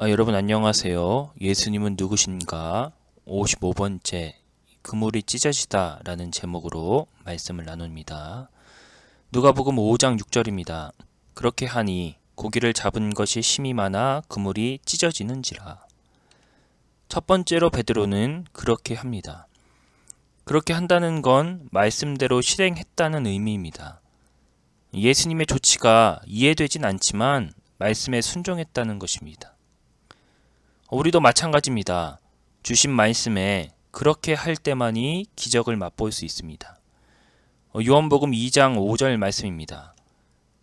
여러분 안녕하세요. 예수님은 누구신가? 55번째 그물이 찢어지다 라는 제목으로 말씀을 나눕니다. 누가복음 5장 6절입니다. 그렇게 하니 고기를 잡은 것이 심이 많아 그물이 찢어지는지라. 첫 번째로 베드로는 그렇게 합니다. 그렇게 한다는 건 말씀대로 실행했다는 의미입니다. 예수님의 조치가 이해되진 않지만 말씀에 순종했다는 것입니다. 우리도 마찬가지입니다. 주신 말씀에 그렇게 할 때만이 기적을 맛볼 수 있습니다. 요한복음 2장 5절 말씀입니다.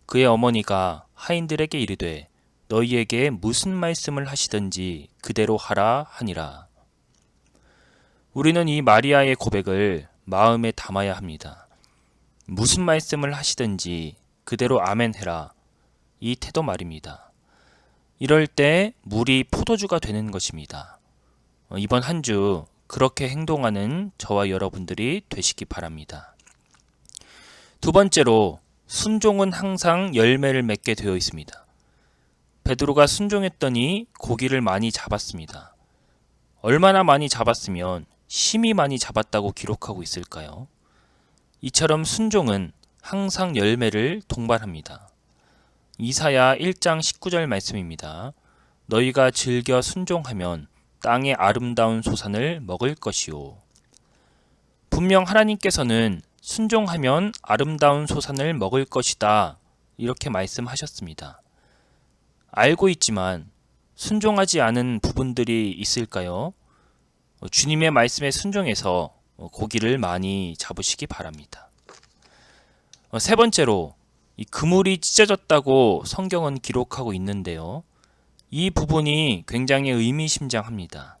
그의 어머니가 하인들에게 이르되 너희에게 무슨 말씀을 하시든지 그대로 하라 하니라. 우리는 이 마리아의 고백을 마음에 담아야 합니다. 무슨 말씀을 하시든지 그대로 아멘해라. 이 태도 말입니다. 이럴 때 물이 포도주가 되는 것입니다. 이번 한 주 그렇게 행동하는 저와 여러분들이 되시기 바랍니다. 두 번째로 순종은 항상 열매를 맺게 되어 있습니다. 베드로가 순종했더니 고기를 많이 잡았습니다. 얼마나 많이 잡았으면 심히 많이 잡았다고 기록하고 있을까요? 이처럼 순종은 항상 열매를 동반합니다. 이사야 1장 19절 말씀입니다. 너희가 즐겨 순종하면 땅의 아름다운 소산을 먹을 것이요. 분명 하나님께서는 순종하면 아름다운 소산을 먹을 것이다. 이렇게 말씀하셨습니다. 알고 있지만 순종하지 않은 부분들이 있을까요? 주님의 말씀에 순종해서 고기를 많이 잡으시기 바랍니다. 세 번째로 이 그물이 찢어졌다고 성경은 기록하고 있는데요. 이 부분이 굉장히 의미심장합니다.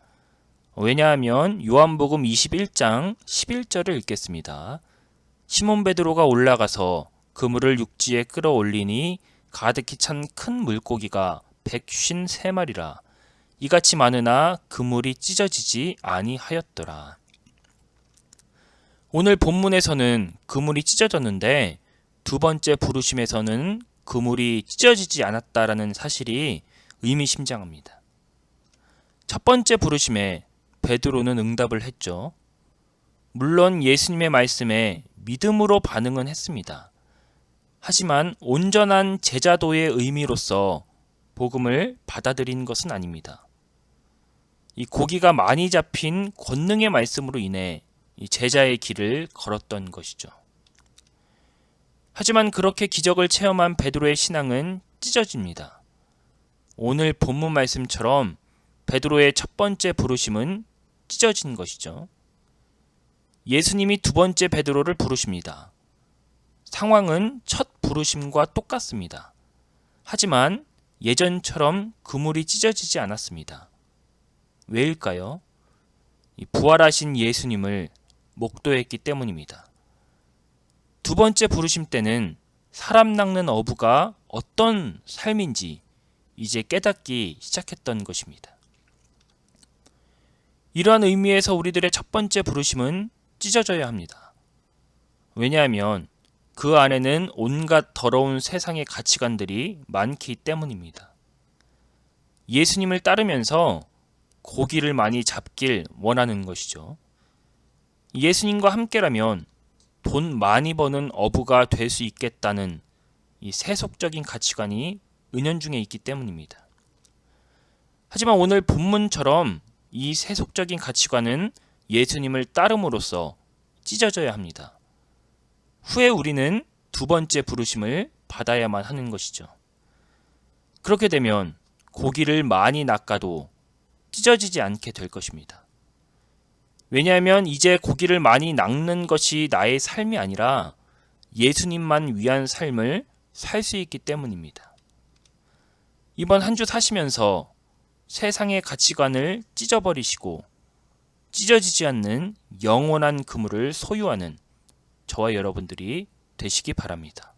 왜냐하면 요한복음 21장 11절을 읽겠습니다. 시몬 베드로가 올라가서 그물을 육지에 끌어올리니 가득히 찬 큰 물고기가 153마리라. 이같이 많으나 그물이 찢어지지 아니하였더라. 오늘 본문에서는 그물이 찢어졌는데 두 번째 부르심에서는 그물이 찢어지지 않았다라는 사실이 의미심장합니다. 첫 번째 부르심에 베드로는 응답을 했죠. 물론 예수님의 말씀에 믿음으로 반응은 했습니다. 하지만 온전한 제자도의 의미로서 복음을 받아들인 것은 아닙니다. 이 고기가 많이 잡힌 권능의 말씀으로 인해 이 제자의 길을 걸었던 것이죠. 하지만 그렇게 기적을 체험한 베드로의 신앙은 찢어집니다. 오늘 본문 말씀처럼 베드로의 첫 번째 부르심은 찢어진 것이죠. 예수님이 두 번째 베드로를 부르십니다. 상황은 첫 부르심과 똑같습니다. 하지만 예전처럼 그물이 찢어지지 않았습니다. 왜일까요? 이 부활하신 예수님을 목도했기 때문입니다. 두 번째 부르심 때는 사람 낚는 어부가 어떤 삶인지 이제 깨닫기 시작했던 것입니다. 이러한 의미에서 우리들의 첫 번째 부르심은 찢어져야 합니다. 왜냐하면 그 안에는 온갖 더러운 세상의 가치관들이 많기 때문입니다. 예수님을 따르면서 고기를 많이 잡길 원하는 것이죠. 예수님과 함께라면 돈 많이 버는 어부가 될 수 있겠다는 이 세속적인 가치관이 은연중에 있기 때문입니다. 하지만 오늘 본문처럼 이 세속적인 가치관은 예수님을 따름으로써 찢어져야 합니다. 후에 우리는 두 번째 부르심을 받아야만 하는 것이죠. 그렇게 되면 고기를 많이 낚아도 찢어지지 않게 될 것입니다. 왜냐하면 이제 고기를 많이 낚는 것이 나의 삶이 아니라 예수님만 위한 삶을 살 수 있기 때문입니다. 이번 한 주 사시면서 세상의 가치관을 찢어버리시고 찢어지지 않는 영원한 그물을 소유하는 저와 여러분들이 되시기 바랍니다.